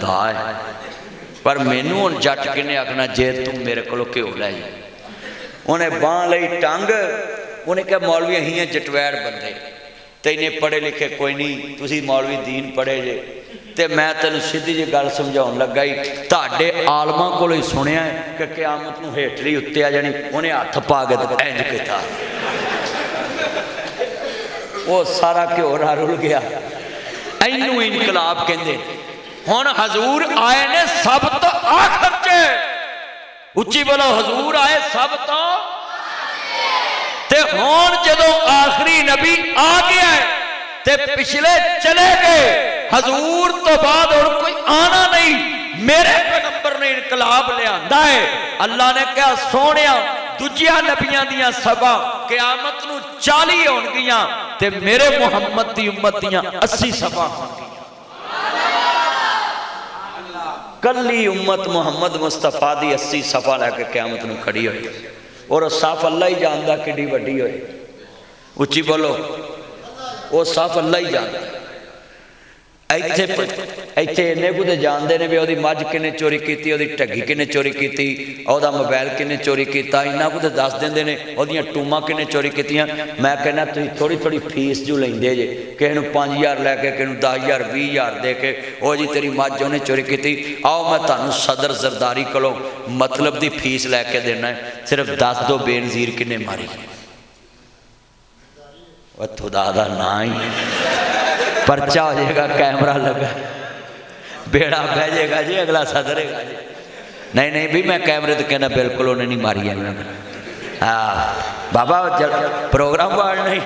है पर मैनू हुण जट किने आखना जे तू मेरे को घ्यो लै जा। उन्हें बांह लई टंग, उन्हें कहा मौलवी अहीं जटवैड़ बंदे ते इन्ने पढ़े लिखे कोई नहीं, तुसी मौलवी दीन पढ़े जे ते मैं तेनू सीधी जी गल समझाउण लगा ही तुहाडे आलमां कोलों ही सुनिया है कि क़यामत नूं हेठली उत्ते आ जानी। उन्हें हत्थ पा के इंज कीता, वो सारा घ्यो रुल गया। इनू इनकलाब कहंदे। हुण हजूर आए ने सब तो आखिर च, उच्ची बोलो हजूर आए सब तो ते हुण जदों आखिरी नबी आ गया है ते पिछले चले गए, हजूर तो बाद और कोई आना नहीं। मेरे पैगंबर ने इनकलाब लिया है। अल्लाह ने कहा सोनिया दूजिया नबियां दियां सभा क़यामत नूं 40 होणगियां ते मेरे मुहम्मद दी उम्मत दियां 80 सभा होणगियां। कली उम्मत मुहम्मद मुस्तफा दी 80 सफा लैके क़यामत नूं खड़ी होई और सफ अल्लाह ही जानदा किड्डी वड्डी होए। उच्ची बोलो, वो सफ अल्लाह ही जानदा। इत्थे इन्ने कुछ जानते हैं भी वो मझ किने चोरी की, वो ढग्गी किने चोरी की, वह मोबाइल किने चोरी किया, इन्ना कुछ दस देंगे ने वो टूमा किने चोरी की। मैं कहना तुम थोड़ी थोड़ी फीस जो लेंदे जे, किसी 5,000 लैके, किसी 10,000 20,000 दे के वो जी तेरी मझ उन्हें चोरी की। आओ मैं तुहानूं सदर जरदारी कोलों मतलब की फीस लैके देना है, सिर्फ दस दो बेनज़ीर किने मारी। खुदा दा ना ही परचा हो जाएगा, कैमरा लगा, बेड़ा बह जाएगा जी, अगला सदरेगा जी। नहीं नहीं भी मैं कैमरे तो कहना बिल्कुल उन्हें नहीं मारी है। हाँ बाबा प्रोग्राम वार्ड नहीं।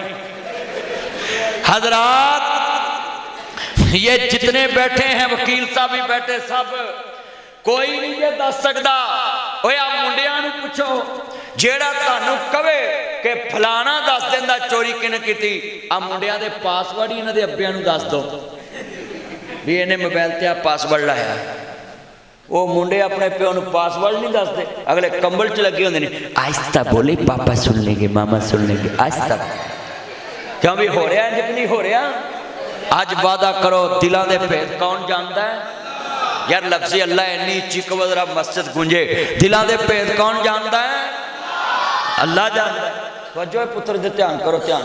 हजरात ये जितने बैठे हैं, वकील साहब भी बैठे, सब कोई नहीं ये दस सकता। ओए आ मुंडियां नूं पुछो, जेड़ा तुहानूं कवे कि फलाना दस दिंदा चोरी किने कीती, आ मुंडियां दे पासवर्ड ही इन्हां दे अब्बियां नूं दस दो भी इन्हें मोबाइल ते आ पासवर्ड लाया। वो मुंडे अपने प्यो नूं पासवर्ड नहीं दसदे, अगले कंबल च लगे होंदे ने। आहिस्ता बोले पापा सुन लेंगे, मामा सुन लेंगे, आहिस्ता। क्यों भी हो रहा इंज नहीं हो रहा? अज वादा करो दिलों के भेद कौन जानता है यार? लफ्ज़ अल्लाह इन्नी चिक वजरा मस्जिद गूंजे, दिलों के भेद कौन जानता है? अल्लाह जानता है। वजो पुत्र दे ध्यान करो, ध्यान,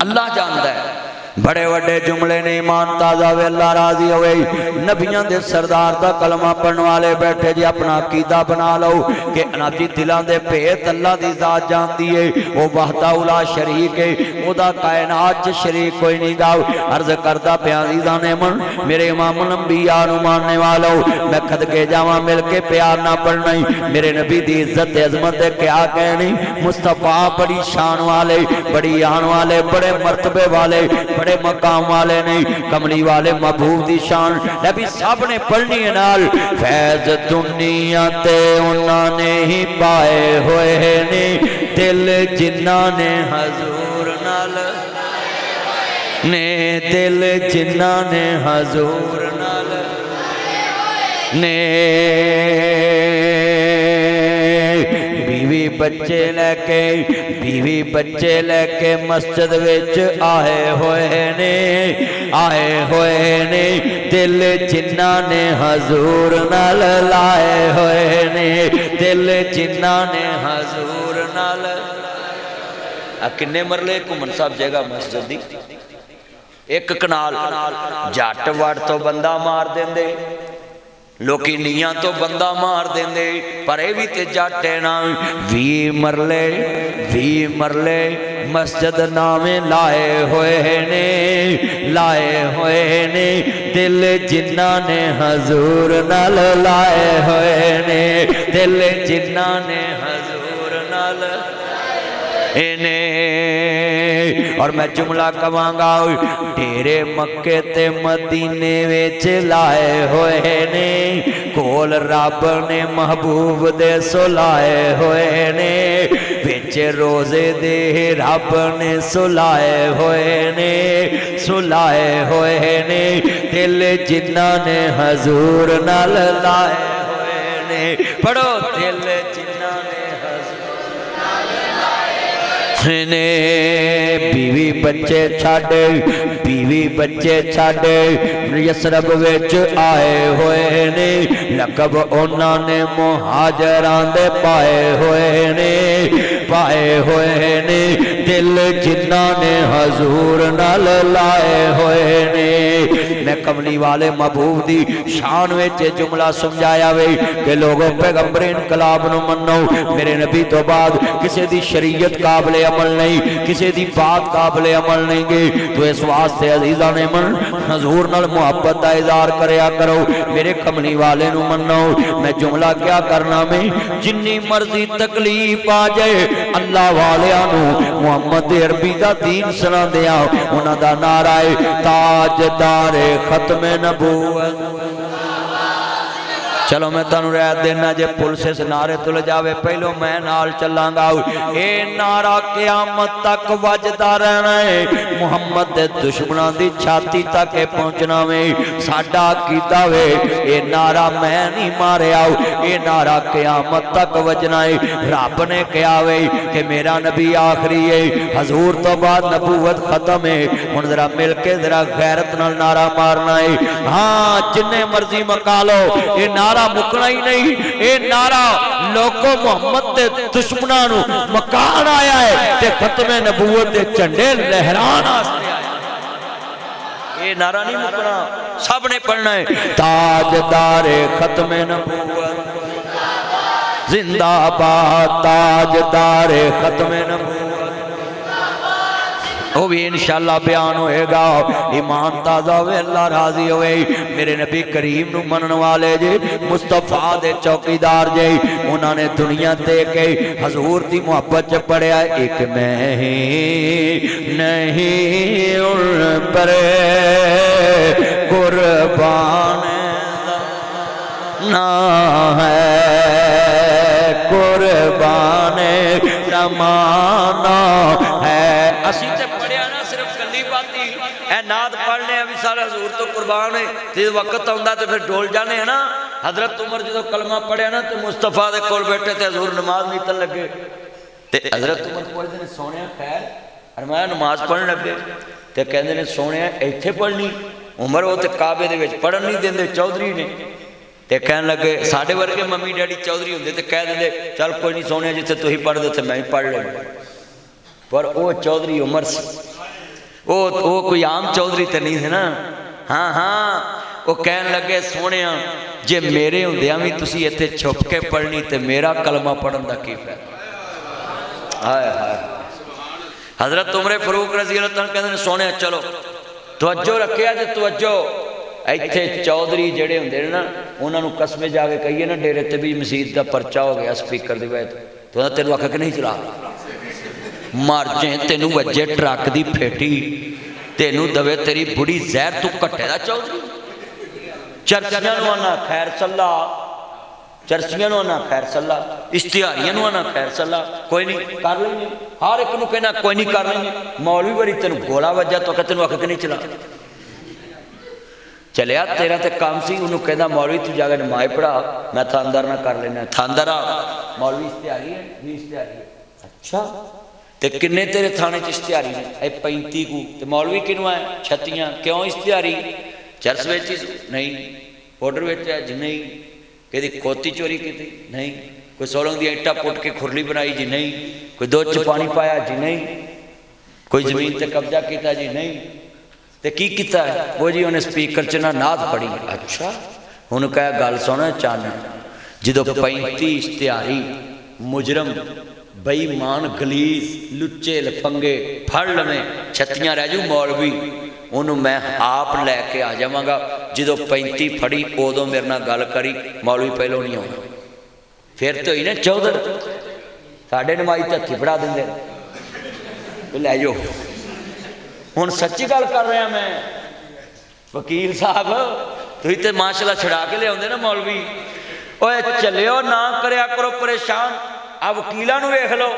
अल्लाह जानता है। बड़े बड़े जुमले ने, ईमान ताज़ा वे अल्लाह राजी होवे। नबियां दे सरदार दा कलमा पढ़न वाले बैठे जी, अपना अकीदा बना लो कि अनाजी दिलों के भेद अल्लाह दी जात जानती है। वो वहदा उला शरीक है, ओदा कायनात च शरीक कोई नहीं गा। अर्ज करदा प्या ने मन मेरे इमाम अंबिया नूं मानने वालों, मैं खद के जावा मिल के प्यार ना पढ़ना ही। मेरे नबी दी इज्जत अजमत क्या कहनी, मुस्तफा बड़ी शान वाले, बड़ी आन वाले, बड़े मर्तबे वाले, बड़े मकाम वाले नहीं, कमली वाले महबूब दी शान नबी सब ने पढ़नी है नाल। फैज दुनिया ते उन्होंने ही पाए होए ने, दिल जिन्ना ने हजूर नाल ने, दिल जिन्ना ने हजूर नाल ने। बीवी बच्चे लैके, बीवी बच्चे लैके मस्जिद विच आए होए ने, आए होए ने, दिल जिन्ना ने हजूर नाल लाए होए ने, दिल जिन्ना ने हजूर नाल। किन्ने मरले घुमन साहब जगह मस्जिद दी? एक कनाल। जट वड़ तो बंदा मार देंदे, लोकी नीयां तो बंदा मार देंदे, पर यह भी ते जट है ना। 20 मरले मस्जिद नामे लाए होए ने, लाए होए ने, दिल जिन्ना ने हजूर नाल लाए होए ने, दिल जिन्ना ने हजूर नाल इने। और मैं जुमला कवांगा, डेरे मक्के ते मदीने विच लाए होए ने, कोल रब ने महबूब दे सुलाए होए ने, विच रोजे दे रब ने सुलाए होए ने, सुलाए होए ने, दिल जिन्ना ने हजूर नाल लाए होए ने। पढ़ो, दिल जिन्ना ने ने, बीवी बच्चे छड़ बीवी बच्चे साडे यसरब विच आए होए ने लकब उन्हां ने मुहाजरां दे पाए होए ने दिल जिन्हां ने हजूर नाल लाए होए ने। मैं कमली वाले महबूब दी शान विच जुमला समझाया वे कि लोगों पैगंबर इनकलाब नूं मन्नो। मेरे नबी तो बाद किसी दी शरीयत काबिले अमल नहीं, किसी दी बात काबिले अमल नहीं गे। तो इस वास्ते अजीज़ा ने मन हजूर नाल मुहब्बत दा इज़हार करया करो, मेरे कमली वाले नूं मन्नो। मैं जुमला क्या करना में जिन्नी मर्जी तकलीफ आ जाए अल्लाह वालियां नूं मुहम्मद अरबी दा दीन सुनांदे आ। उन्हां दा नारा है ताजदारे खत्मे नबूवत। चलो मैं तुहानू राय देना, जे पुलिस इस नारे तो ले जावे पहलो मैं नाल चलांगा। ये नारा क़यामत तक वजदा रहना है, मुहम्मद दे दुश्मनां दी छाती तक पहुंचना वे। साडा कीता वे ये नारा मैं नहीं मारिया, ये नारा क़यामत तक वजना है। रब ने कहा वे कि मेरा नबी आखिरी है, हजूर तो बाद नबूवत खत्म है। हुण जरा मिल के जरा गैरत नाल नारा मारना है। हाँ जिन्ने मर्जी मका लो, ये नारा मुकना ही नहीं। ये नारा लोगों मुहम्मद के दुश्मनां नूं मकान आया है ते खत्मे नबूवत के झंडे लहरान वास्ते आया। ये नारा नहीं मुकना, सब ने पढ़ना है ताजदारे खत्मे नबूवत जिंदाबाद, ताजदारे खत्मे नबूवत। वो भी इंशाअल्लाह बयान होएगा। ईमान ताज़ा होवे, अल्लाह राजी होवे। मेरे नबी करीम नूं मनन वाले जे मुस्तफा दे चौकीदार जे उन्होंने दुनिया दे के हजूर दी मुहब्बत च पढ़िया एक मैं नहीं उन पर कुर्बान ना है, कुर्बान जमाना है। असी ते पढ़िया ना सिर्फ कली बाती ए नात पढ़ने भी सारा हजूर तो कुर्बान है। जिस वक्त आंदा तो फिर डोल जाने है ना। हजरत उमर जो कलमा पढ़िया ना तो मुस्तफा दे कोल बैठे थे हजूर नमाज नीतन लगे ते हजरत उमर पुछदे ने सोने खैर फरमाया नमाज पढ़न लगे ते कहंदे ने सोने इत्थे पढ़नी। उमर वो तो काबे दे विच पढ़न नहीं देंदे चौधरी ने ते कहन लगे साडे वर्गे मम्मी डैडी चौधरी होंदे ते कह देंदे चल कोई नहीं सोने जिथे तुसीं पढ़ दो मैं ही पढ़ लेंगा। पर वो चौधरी उमर से वो कोई आम चौधरी तो नहीं थे ना। हाँ हाँ वो कहन लगे सोने जे मेरे होंदियां भी तुसीं इत्थे छुप के पढ़नी तो मेरा कलमा पढ़न का की फायदा। हाय हाय हजरत उमर फारूक रज़ी अल्लाह तआला कहंदे ने सोने चलो तवज्जो रखिया जे तवज्जो इत्थे चौधरी जेड़े होंदे ने ना उन्होंने कस्मे जाके कहिए ना डेरे ते भी मसीत का परचा हो गया स्पीकर की वजह तो तेन आख के नहीं चला मर जे तेनू वजे ट्रक की फेटी तेनू दवे तेरी बुढ़ी जहर तू घट्टे का चौधरी। चर्चियां आना खैर सला, चर्चियां आना खैर सला, इश्तिहारियां आना खैर सला, कोई नहीं कर लेंगे। हर एक नूं कहना कोई नहीं कर लेंगे। मौलवी वारी तेन गोला वजा तो तेन आख के नहीं चला चलिया तेरा तो काम सी। उन्होंने कहना मौलवी तू जाकर नमाज पढ़ा मैं थानदार ना कर लेना। थानदार मौलवी इश्तिहारी है भी इश्तिहारी है। अच्छा तो किन्ने तेरे थाने च इश्तिहारी ने 35 को तो मौलवी किनू है 36 क्यों इश्तिहारी चरस वेच नहीं पाउडर वेच जी नहीं कि खोती चोरी की नहीं कोई सोलंग दी ईटा पुट के खुरली बनाई जी नहीं कोई दुध च पानी पाया जी नहीं कोई जमीन ते कब्जा किया जी नहीं तो की किता है वो जी उन्हें स्पीकर च ना नात पढ़ी। अच्छा हुण कह गल सुन चन जो 35 इश्तिहारी मुजरम बेईमान गलीस लुच्चे लफंगे फड़ लवे 36 रह जू मौलवी उन्होंने मैं आप लैके आ जावांगा। जो 35 फड़ी उदों मेरे नाल गल करी मौलवी पहलों नहीं आना फिर तो ही ना चौधर साढ़े नमाजी तो हथी फड़ा देंगे लै जाओ। हुण सच्ची गल कर रहा मैं वकील साहब तुसीं ते माशाअल्लाह छड़ा के लिया ना मौलवी ओए चलियो ना करया करो परेशान। आ वकीलों नूं वेख लो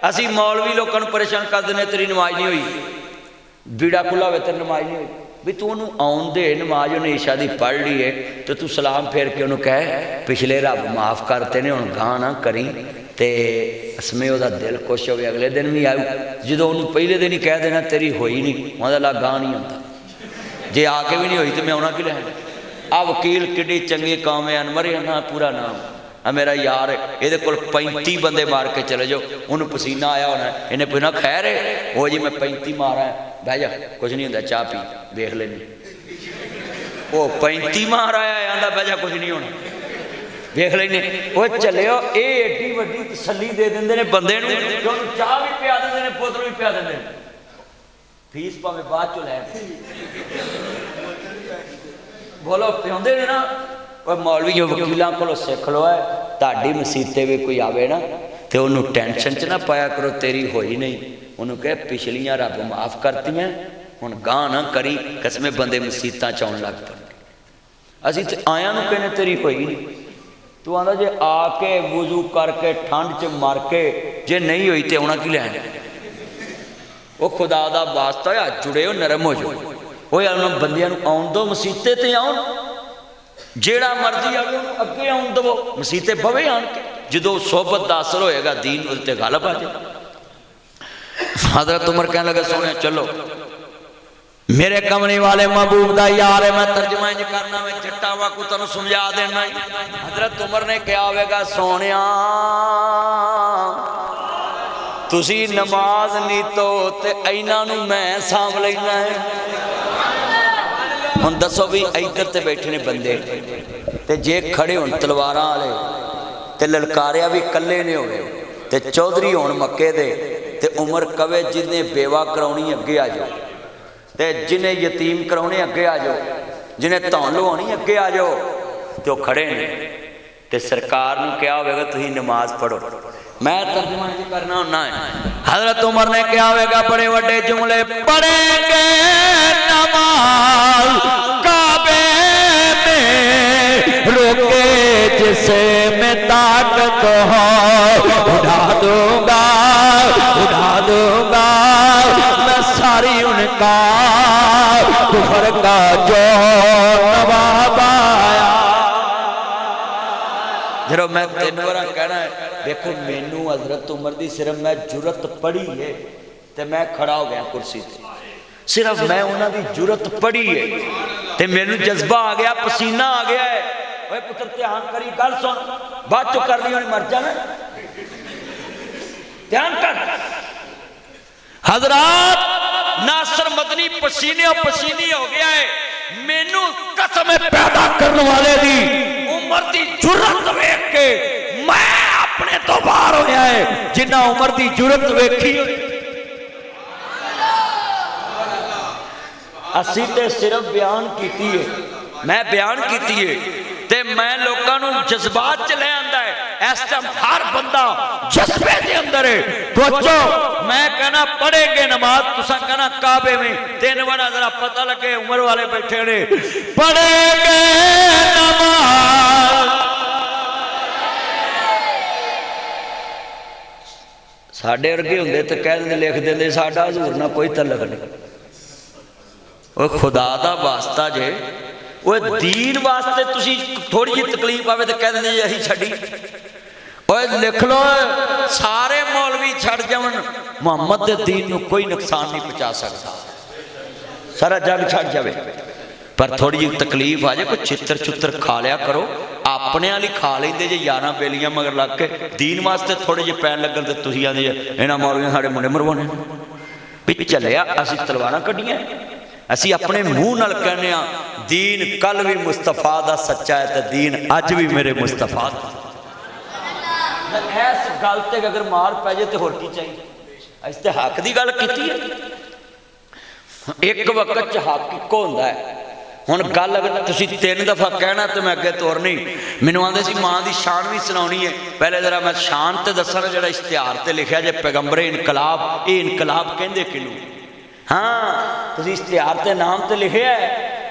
असी मौलवी लोगों को परेशान कर देने तेरी नमाज नहीं हुई बीड़ा खुला हो तेरी नमाज नहीं हुई भी तू उन्होंने आउन दे नमाज उन्हें ईशा की पढ़ ली है तो तू सलाम फेर के उन्होंने कह पिछले रब माफ़ करते ने हुण गां ना करी ਤੇ ਅਸਮੇ ਉਹਦਾ ਦਿਲ ਖੁਸ਼ ਹੋਵੇ, ਅਗਲੇ ਦਿਨ ਵੀ ਆਊ। ਜਦੋਂ ਉਹਨੂੰ ਪਹਿਲੇ ਦਿਨ ਹੀ ਕਹਿ ਦੇਣਾ ਤੇਰੀ ਹੋਈ ਨਹੀਂ, ਉਹਦਾ ਲਾ ਗਾਹ ਨਹੀਂ ਹੁੰਦਾ। ਜੇ ਆ ਕੇ ਵੀ ਨਹੀਂ ਹੋਈ ਤਾਂ ਮੈਂ ਆਉਣਾ ਕਿ ਲੈਣ। ਆ ਵਕੀਲ ਕਿੱਡੀ ਚੰਗੀ ਕੌਮ ਹੈ, ਅਨਮਰ ਨਾ ਪੂਰਾ ਨਾਮ ਆ ਮੇਰਾ ਯਾਰ, ਇਹਦੇ ਕੋਲ 35 ਬੰਦੇ ਮਾਰ ਕੇ ਚਲੇ ਜਾਓ, ਉਹਨੂੰ ਪਸੀਨਾ ਆਇਆ ਹੋਣਾ, ਇਹਨੇ ਪੁੱਛਣਾ ਖੈਰ ਹੈ? ਉਹ ਜੀ ਮੈਂ 35 ਮਾਰਾ, ਬਹਿ ਜਾ ਕੁਝ ਨਹੀਂ ਹੁੰਦਾ, ਚਾਹ ਪੀ ਵੇਖ ਲੈਂਦੇ। ਉਹ 35 ਮਾਰ ਆਇਆ, ਆਂਦਾ ਬਹਿ ਜਾ ਕੁਝ ਨਹੀਂ ਹੋਣਾ, ਵੇਖ ਲੈਂਦੇ। ਉਹ ਚੱਲਿਓ, ਇਹ ਏਡੀ ਵੱਡੀ ਤਸੱਲੀ ਦੇ ਦਿੰਦੇ ਨੇ ਬੰਦੇ ਨੂੰ, ਉਹਨੂੰ ਚਾਹ ਵੀ ਪਿਆ ਦਿੰਦੇ ਨੇ, ਬੋਤਲ ਵੀ ਪਿਆ ਦਿੰਦੇ ਨੇ, ਫੀਸ ਭਾਵੇਂ ਬਾਅਦ ਚੋਂ ਲੈ ਬੋਲੋ ਪਿਆਉਂਦੇ ਨੇ ਨਾ। ਉਹ ਮੌਲਵੀ ਜੋ ਵਕੀਲਾਂ ਕੋਲੋਂ ਸਿੱਖ ਲਓ ਹੈ, ਤੁਹਾਡੀ ਮਸੀਤੇ ਵੀ ਕੋਈ ਆਵੇ ਨਾ ਤੇ ਉਹਨੂੰ ਟੈਨਸ਼ਨ 'ਚ ਨਾ ਪਾਇਆ ਕਰੋ ਤੇਰੀ ਹੋਈ ਨਹੀਂ, ਉਹਨੂੰ ਕਹੇ ਪਿਛਲੀਆਂ ਰੱਬ ਮਾਫ ਕਰਤੀਆਂ, ਹੁਣ ਗਾਹ ਨਾ ਕਰੀ। ਕਸਮੇ ਬੰਦੇ ਮਸੀਤਾਂ 'ਚ ਆਉਣ ਲੱਗ ਪਏ। ਅਸੀਂ ਤੇ ਆਇਆਂ ਨੂੰ ਕਹਿੰਦੇ ਤੇਰੀ ਹੋਈ ਨਹੀਂ, ਤੂੰ ਆਂਦਾ ਜੇ ਆ ਕੇ ਵੁਜ਼ੂ ਕਰਕੇ ਠੰਡ 'ਚ ਮਰ ਕੇ ਜੇ ਨਹੀਂ ਹੋਈ ਤੇ ਆਉਣਾ ਕੀ ਲੈਣ। ਉਹ ਖੁਦਾ ਦਾ ਵਾਸਤਾ ਹੋਇਆ, ਜੁੜਿਓ, ਨਰਮ ਹੋ ਜਾਓ। ਉਹ ਯਾਰ ਉਹਨਾਂ ਬੰਦਿਆਂ ਨੂੰ ਆਉਣ ਦਿਓ, ਮਸੀਤੇ ਤੇ ਆਉਣ, ਜਿਹੜਾ ਮਰਜ਼ੀ ਆਵੇ ਉਹਨੂੰ ਅੱਗੇ ਆਉਣ ਦੇਵੋ, ਮਸੀਤੇ ਬਵੇ ਆਣ ਕੇ। ਜਦੋਂ ਸੋਹਬਤ ਦਾ ਅਸਰ ਹੋਏਗਾ ਦੀਨ ਉਹਦੇ ਤੇ ਗਲਬ ਆ ਜਾਏ। हजरत उमर कहने लगे सोने चलो मेरे कमली वाले महबूब दा यार है, मैं तर्जमा इंज करना, मैं चिट्टा वाकू तेन समझा देना। हजरत उमर ने क्या होगा, सोने तुसी नमाज नीतो ते इन्हां नूं मैं सांभ लेना है। हुण दसो भी इधर ते बैठे ने बंदे ते जे खड़े होण तलवारां वाले ते ललकारिया भी कल्ले ने होवे ते चौधरी होण मक्के दे ते उमर कवे जिन्हें बेवा कराउणी अगे आ जाओ, ते जिन्हें यतीम कराने अगे आ जाओ, जिन्हें धौन लुहानी अगे आ जाओ। तो खड़े ने ते सरकार नूं क्या होगा, तुसीं नमाज पढ़ो। मैं तर्जुमा इंज करना हुन्ना है। हजरत उमर ने क्या होगा, बड़े बड़े जुमले पढ़ेंगे नमाज काबे में रोके जिसे मैं ताकत हो उठा दूंगा मैं सारी उनका कुफर का जो नवाब आया। जरा मैं 3 बार कहना है, देखो मैनू हजरत उमर दी सिर्फ मैं जुरत पढ़ी है तो मैं खड़ा हो गया कुर्सी से, सिर्फ मैं उन्हां दी जुरत पढ़ी है तो मैनू जज्बा आ गया, पसीना आ गया है। ओए पुत्र ध्यान करी, गल सुन, बाद चो कर ली होनी, मर जाना, ध्यान कर। हजरात नासर मदनी पसीने और पसीनी हो गया है। मैनू कसम पैदा करने वाले दी उमर दी जुरत वेख के मैं अपने तो बाहर होया है, जिन्ना उमर दी जुरत वेखी। असी ते सिर्फ बयान कीती है, मैं बयान कीती है ते मैं लोगों को जज्बात च ले आंदा है। इस टाइम हर बंदा जज्बे के अंदर है। सोचो मैं कहना पढ़ेंगे नमाज, तुसा कहना काबे में, 3 बार जरा पता लगे उम्र वाले बैठे ने, पढ़ेंगे नमाज। साडे वर्गे हुंदे ते कह दिंदे, लिख दिंदे साडा हजूर ना कोई तलक नहीं। वो खुदा दा वास्ता जे, वो दीन वास्ते तुसी थोड़ी जी तकलीफ आवे तो कह देंगे अही छड़ी। ओए लिख लो, सारे मौलवी छड़ जावन, मुहम्मद दे दीन नूं कोई नुकसान नहीं पहुंचा सकता, सारा जग छड़ जावे। पर थोड़ी जी तकलीफ आ जाए, कोई चित्र चुत्र खा लिया करो, अपने वाली खा लेंदे जे 11 बेलियां मगर लग के। दीन वास्ते थोड़े जे पैन लगन ते तुसीं आंदे इन्हां मौलवियां साडे मुंडे मरवाने भी चलिया। असीं तलवारां कड्डियां, असी अपने मुंह नाल कहने दीन कल भी मुस्तफा दा सच्चा है तो दीन अज भी मेरे मुस्तफा दा। इस गल ते अगर मार पै जाए तो होर की चाहिए। अस ते हक की गल कीती है, एक वक्त च हक इक्को हुंदा है। हुण गल अगर तुसीं 3 दफा कहना तो मैं अगे तोरनी। मैनूं आंदे सी मां दी शान भी सुनाउणी है, पहले जरा मैं शान ते दसां। जिहड़ा इश्तिहार ते लिखिया जे पैगंबरे इनकलाब, ये इनकलाब कहंदे किनूं? हाँ तुसीं इश्तिहार ते नाम ते लिखे है।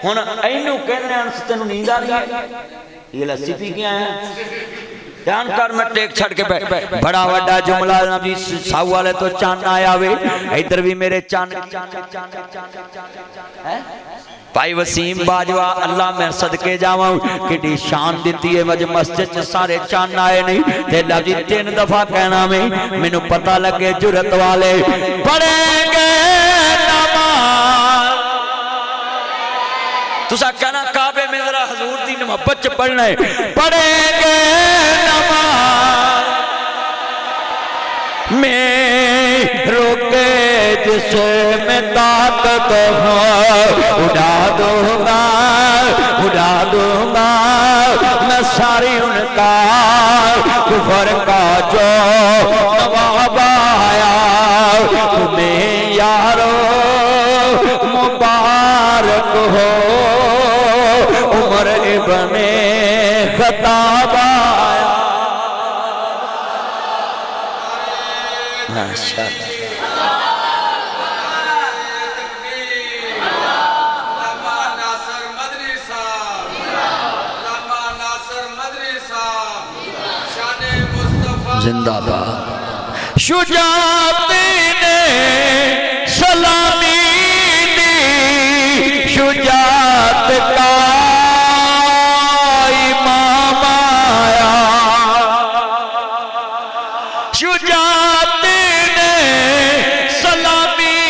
हुण इहनूं कहने अंश तैनूं नींद आ रही है, ये लस्सी पी के आया। ध्यान कर, मैं टेक छड़ के बड़ा वड्डा जुमला नबी साहू वाले तो चन्न आया वे, इधर भी मेरे चन्न है भाई वसीम बाजवा अल्लाह मैं सदके जावां किड्डी शान दिती है वज मस्जिद च सारे चन्न आए नहीं ते लफ्ज़ 3 दफा कहना में मैनू पता लगे जुरत वाले पढ़ेंगे नमाज तुसा कहना काबे में जरा हजूर दी मोहब्बत च पढ़ना है पढ़ेंगे नमाज में रोके जिसे मैं ताकत हो उड़ा दूंगा मैं सारी उनका कुफर का जो नवाब आया तुम्हें यारो मुबारक हो उमर इब्ने खत्ताब आया। माशाअल्लाह जिंदाबाद। शुजात ने सलामी दी शुजात का इमाम आया शुजात ने सलामी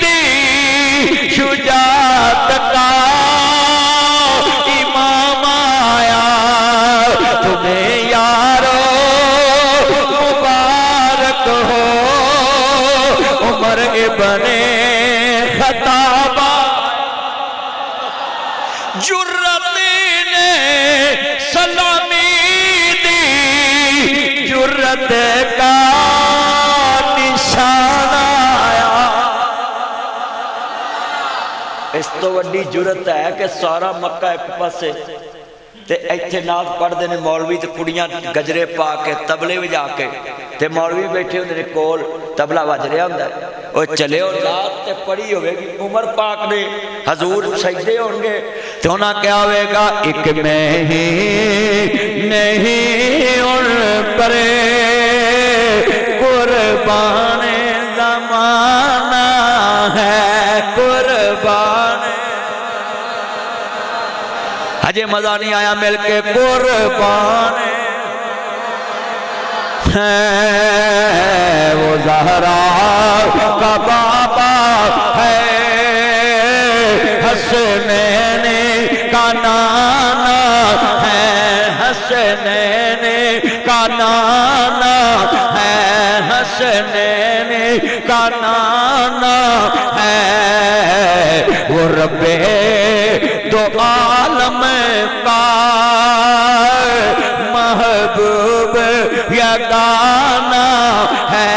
दी शुजात का इमाम आया तुम्हें यारो उमर इब्ने खत्ताब जुर्रत ने सलामी दी जुर्रत का निशान आया। इस तो वड्डी जुरत है कि सारा मक्का एक पासे ते इत्थे नात पढ़ते हैं मौलवी ते कुड़ियां गजरे पा के तबले वजा के ते मौलवी बैठे होंदे ने कोल तबला वज रहा होंदा वो चले हो नात ते पढ़ी होगी उमर पाक ने हजूर सजदे होंगे ते उन्हां क्या होगा एक मैं ही नहीं उन परे कुर्बान ज़माना है कुर्बान अजे मजा नहीं आया मिलके कुर्बान है वो ज़हरा का बाबा है हसनैन का नाना है हसनैन का नाना है हसनैन का नाना है वो रब्बे दो आलम का महबूब या गाना है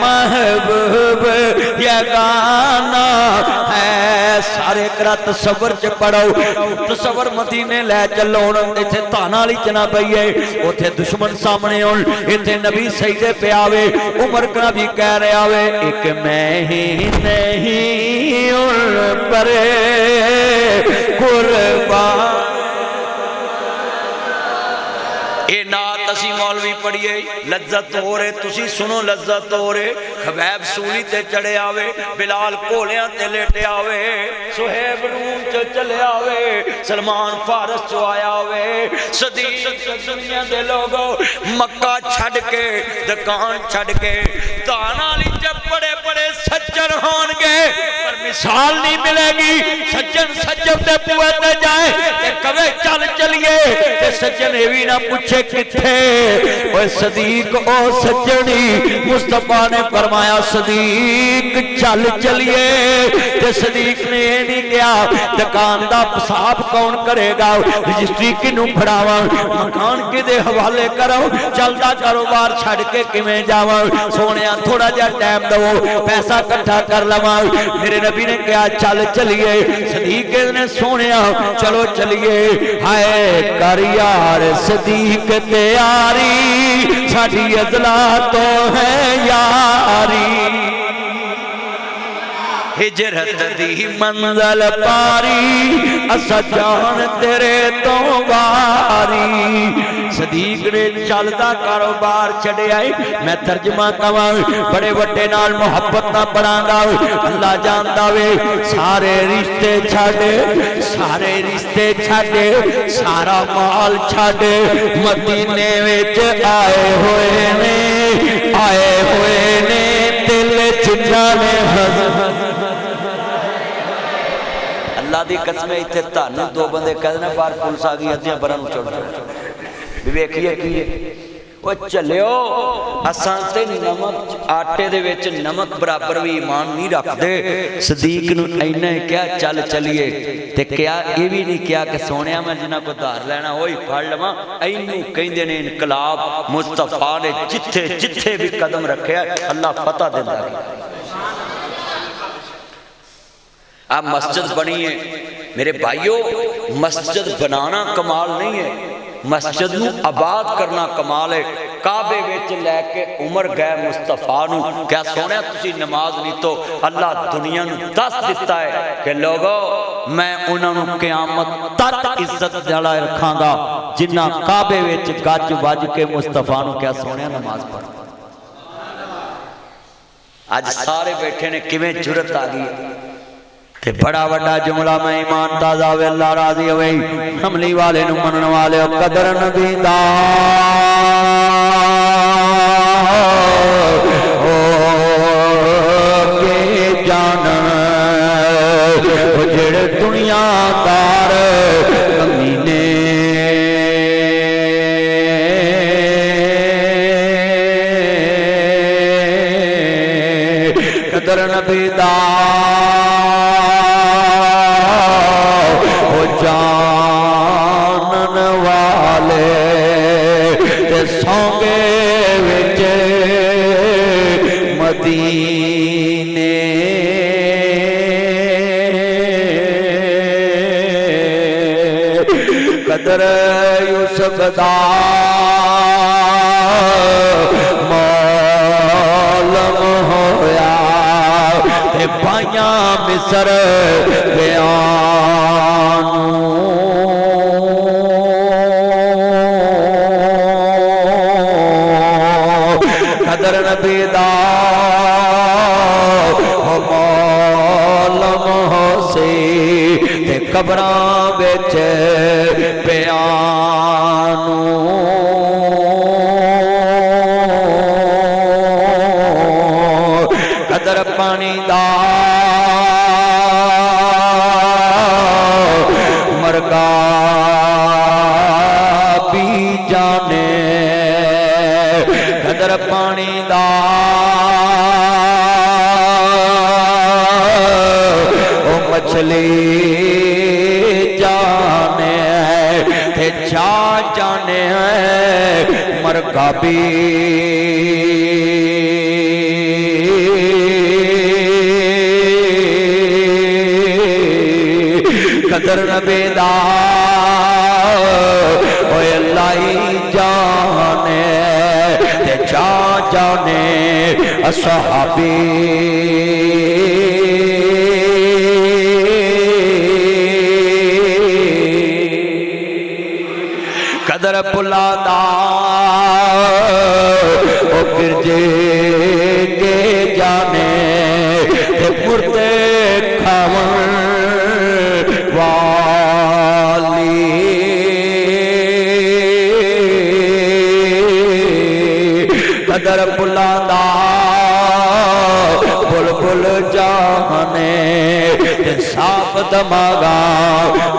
महबूब या गाना है सारे करा तसव्वुर च पढ़ो तसव्वुर मदीने लै चलो इत्थे ताना वाली च ना पईए उथे दुश्मन सामने होण इत्थे नबी सजदे पे आवे उमर करा भी कह रहा आवे एक मैं ही नहीं उन परे कुर्बान ये नात असी मौलवी पढ़िए लज्जत हो रहे तुसी सुनो लज्जत हो रहे खबैब सूली ते चढ़े आवे बिलाल कोलियां ते लेटे आवे सुहेब रूम च चले आवे सलमान फारस चो आया आवे सदीक दुनिया दे लोगो मक्का छड़ के दुकान छड़ के ताना ली जब बड़े बड़े सज्जन होंगे पर मिसाल नहीं मिलेगी सज्जन सज्जन ते पुए ते जाए ते कवे चल चलिए ते सज्जन ये भी ना पूछे किथे ओए सदीक ओ सज्जनी मुस्तफा ने फरमाया सदीक चल चलिए ते सदीक ने ये नहीं कहा दुकान दा हिसाब कौन करेगा रजिस्ट्री किनू फड़ावां मकान किदे हवाले करो चलदा कारोबार छड़ के किवें जावां सोनिया थोड़ा जिहा टाइम दवो पैसा इकट्ठा कर लवां मेरे नबी ने कहा चल चलिए सदीक ने सोनिया चलो चलिए हाय कर यार सदीक तैयारी साडी अज़ला तो है यारी हिजरत दी मंज़िल पारी असा जान तेरे तो वारी صدیق نے چلدا کاروبار چھڈیا میں ترجمہ کواں بڑے وڈے نال محبت نہ پڑھاں اللہ جاندا وے سارے رشتے چھڈ سارا مال چھڈ مدینے وچ آئے ہوئے نے دل چانے اللہ دی قسم ایتھے تانوں دو بندے کہندے باہر پولیس آ گئی ادیاں برن چڑ بھی ویکھیے کی او چلیو اساں تے نمک آٹے دے وچ نمک برابر بھی ایمان نہیں رکھ دے صدیق نو اینا کیا چل چلیے تے کیا یہ بھی نہیں کیا کہ سونیا میں جنہاں کو دار لینا ہوئی پھڑ لواں اینو کہندے نے انقلاب مصطفیٰ نے جتھے بھی قدم رکھے اللہ فتح دیندا ہے اب مسجد بنی ہے میرے بھائیوں مسجد بنانا کمال نہیں ہے مسجد نو آباد کرنا کمال ہے کعبے وچ لے کے عمر گئے مصطفیٰ نو کیا سونے تسی نماز نہیں تو اللہ دنیا نو دس دیتا ہے کہ لوگو میں انہوں نے قیامت تک عزت جڑا رکھاں گا جنہ کعبے وچ گج وج کے مصطفیٰ نو کیا سونے نماز پڑھ آج سارے بیٹھے نے کیویں جرت آ گئی تے بڑا بڑا جملہ میں ایمان تازہ ہوئے اللہ راضی ہوئے حملی والے نو منن والے قدر نبی دا کے جانا جڑ دنیا دار کمینے قدر نبی دا جانن والے تے سونگے وچ مدینے قدر یوسف دا معلوم ہویا تے پائیاں مصر قدر نبی دا معلوم ہو سی تے قبراں وچ پیانو قدر پانی دا مرگا بھی جانے قدر پانی دا او مچھلی جانے تے جا جانے مرگا بھی قدر نبی دا اوے اللہ جانے تے جا جانے اصحابی قدر پلا دا او گرجے کے جانے تے مردے کھاون والی قدر پلا دا بلبل جانے تے صاف دماغا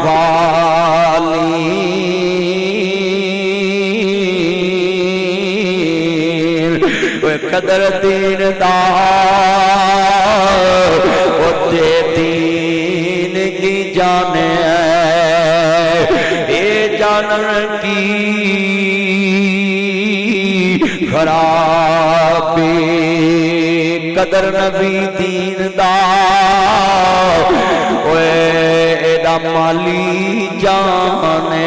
والی قدر دین دا اتے دین کی جانے اے جانن کی خرابی قدر نبی دین دا اے دا مالی جانے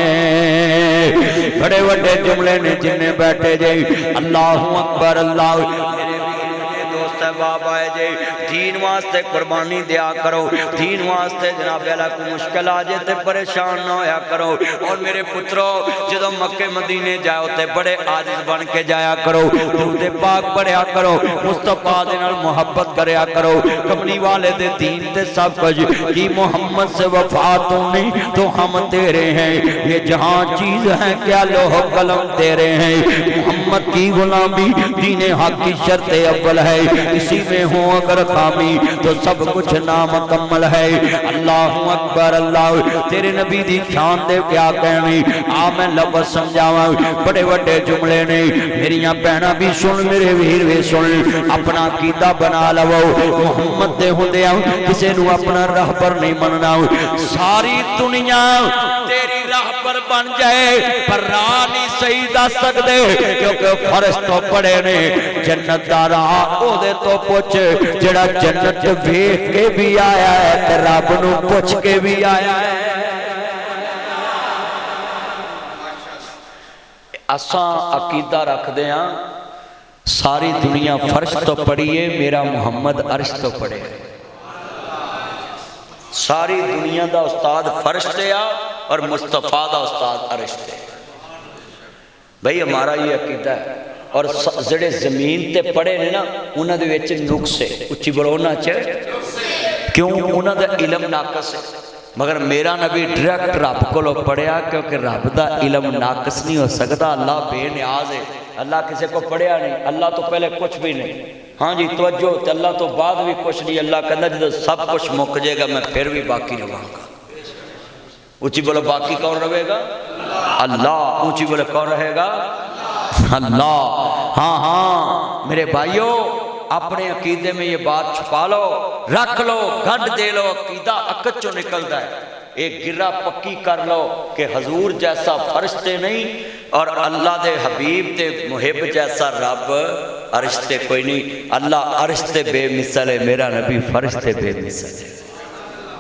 بڑے وڈے جملے نے جنہیں بیٹھے جائے اللہ اکبر اللہ میرے دوست अहबाब आए जे दीन वास्ते कुर्बानी दिया करो, दीन वास्ते जनाब अल्लाह को मुश्किल आ जाए तो परेशान ना होया करो। और मेरे पुत्रो जो मक्के मदीने जाओ तो बड़े आजिज़ बन के जाया करो, दुरूद पाक पढ़िया करो, मुस्तफा दे नाल मुहब्बत करया करो, कमली वाले दे दीन ते सब कुछ कि मोहम्मद से वफा तो नहीं तो हम तेरे हैं, ये जहां चीज है क्या लोह कलम तेरे हैं। मोहम्मद की गुलामी दीन हक की शर्त अव्वल है, इसी में हो अगर खामी तो सब कुछ नामुकम्मल है। अल्लाह अकबर अल्लाह, तेरे नबी दी शान दे क्या कहनी, आ मैं लफ्ज़ समझावा, बड़े बड़े जुमले ने, मेरिया भैणां भी सुन, मेरे वीर भी सुन, अपना कीदा बना लवो। मोहम्मद दे हुंदियां किसे नूं अपना रहबर नहीं मनना, सारी दुनिया तेरी रहबर बन जाए पर राह नहीं सही दस सकते, क्योंकि फर्श तो बड़े ने। जन्नत दा राह ओदे तो पुछ जेड़ा जन्नत वेख के भी आया है ते रब नूं पुछ के भी आया है। असां अकीदा रखदे हां सारी दुनिया फर्श तो पड़ी है, मेरा मुहम्मद अर्श तो पड़े। सारी दुनिया का उस्ताद फर्श ते आ और मुस्तफा का उस्ताद अर्श ते। भाई हमारा ये अकीदा है। और जेड़े जमीन ते पढ़े ने ना उन्होंने विच नुक्स है, उच्ची बोलो उन्हां च क्यों, उन्होंने इलम नाकस है। मगर मेरा नबी डायरैक्ट रब को पढ़िया, क्योंकि रब का इलम नाकस नहीं हो सकता। अल्लाह बेनियाज है, अल्लाह किसी को पढ़िया नहीं, अल्लाह तो पहले कुछ भी नहीं। हाँ जी तवज्जो, अल्लाह तो बाद भी कुछ नहीं। अल्लाह कहता जो सब कुछ मुक जाएगा मैं फिर भी बाकी रहांगा। ऊंची बोलो बाकी कौन रहेगा? अल्लाह। ऊंची बोलो कौन रहेगा? अल्लाह। हाँ हाँ मेरे भाइयों, अपने अकीदे में ये बात छुपा लो, रख लो, गंढ दे लो, अकीदा अकद चो निकलता है। एक गिरा पक्की कर लो कि हजूर जैसा फरिश्ते नहीं और अल्लाह दे हबीब दे मुहिब जैसा रब अरिश्ते कोई नहीं। अल्लाह अरिश्ते बेमिसाल है, मेरा नबी फरिश्ते बेमिसाल है।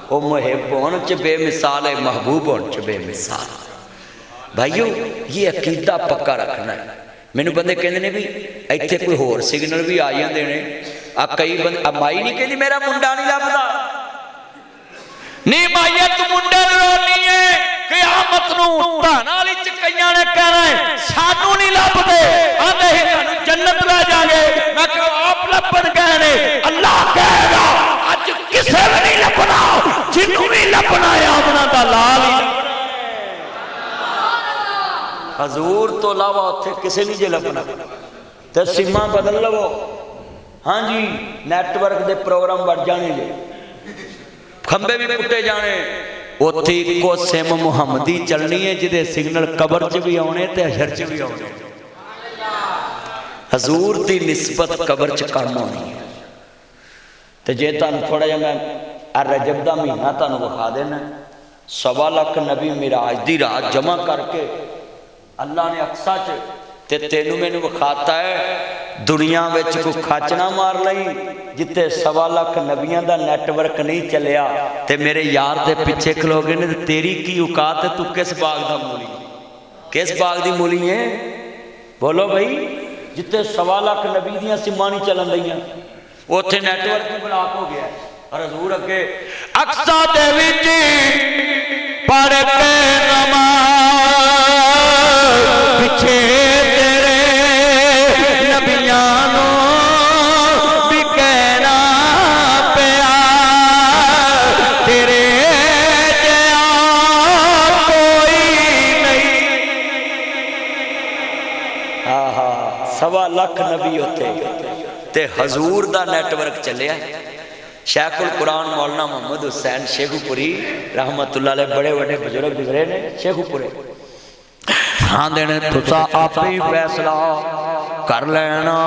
वो मुहिब होने च बेमिसाल है, महबूब होने च बेमिसाल। भाइयों ये अकीदा पक्का रखना है। मैनू बंदे कहते ने भी इत्थे कोई होर सिग्नल भी आ जाते हैं। आ कई बंदे माई नहीं कहती मेरा मुंडा नहीं लभदा, नहीं माइया तू मुंडे रोनी है क़यामत नूं धाना वाली च कईयां ने कहना है सानू नहीं लभदे, आंदे ही सानू जन्नत ले जाएंगे। मैं कहा आप लभन गए ने, अल्लाह कहेगा अज किसे भी नहीं लभना, जिन्नू भी लभना है आमना दा लाल ही हजूर तो अलावा उत्थे किसे नहीं जे लभना। तो सिमा बदल लवो। हाँ जी नैटवर्क दे प्रोग्राम बढ़ जाने जे, खंबे भी पुट्टे जाने, उत्थे इक्को सिम मुहम्मदी चलनी है जिदे सिग्नल कबर च भी आने ते हशर च भी आने। हजूर दी निस्बत कबर च कम होनी है। तो जे तुहानूं थोड़ा जिहा मैं रजब दा महीना तुहानूं विखा देना, 1.25 लाख नबी मिराज दी रात जमा करके अल्लाह ने अक्सा च ते तेनू मैनू विखाता है दुनिया में कोई खच ना मार लई जिते 1.25 लाख नबियां दा नेटवर्क नहीं चलिया ते मेरे यार दे पिछे खलोगे ने तेरी की औकात है, तू किस बाग दा मूली, किस बाग दी मूली है? बोलो भाई, जिते 1.25 लाख नबी दियां सिमा नहीं चलन दियां उत्थे नेटवर्क भी ब्लॉक हो गया। और हजूर अगे अक्सा दे विच पढ़ के नमाज़ पिछे तेरे नबियां नूं भी कहना पिया, तेरे जिहा कोई नहीं। हाँ हाँ 1.25 लाख नबी उत्थे ते हजूर दा नेटवर्क चलिया। शेखुल कुरान मौलाना मोहम्मद हुसैन शेखुपुरी रहमतुल्लाह अलैह बड़े बड़े बुजुर्ग गुजरे ने शेखुपुरे। हाँ देने तुसा आप ही फैसला कर लेना,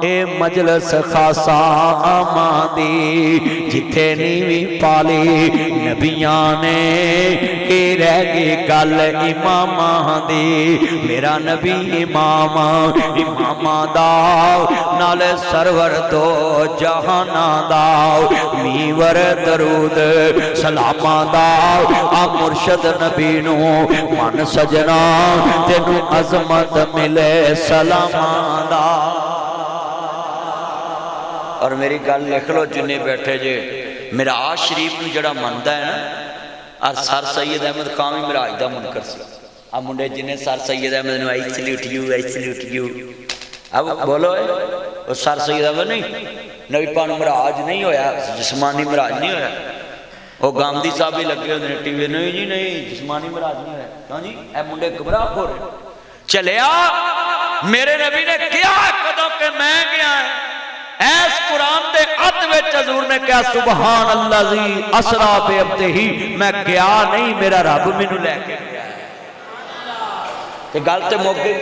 ए मजलस खासा आमादी जिथे नीवी पाली नबियां ने के रह गई गल इमामा दी। मेरा नबी इमाम इमामा दा नाल सरवर दो जहाना दा मीवर दरूद सलामा दा। आ मुर्शद नबी नू मन सजना तेनू अजमत मिले सलामा दा। اور میری گل لکھ لو جنہیں بیٹھے جے معراج شریف نو جڑا مندا ہے نا اور سر سید احمد خان بھی معراج دا منکر سی اب منڈے جنہیں سر سید احمد نو آئی سلیوٹ یو اب بولو وہ سر سید احمد نہیں نبی پاک معراج نہیں ہویا جسمانی معراج نہیں ہویا وہ گاندھی صاحب بھی لگے ہوتے ہیں ٹی وی نہیں جی نہیں جسمانی معراج نہیں ہویا کہاں جی اے منڈے گمراہ ہو رہے چلیا میرے نبی نے کیا کدوں کہ میں گیا ہے ایس قرآن دے ات وچ حضور نے کہا سبحان اللہ زی اسرا بے عبدہی میں گیا نہیں میرا رب مینوں لے کے گیا ہے کہ گل تے موقع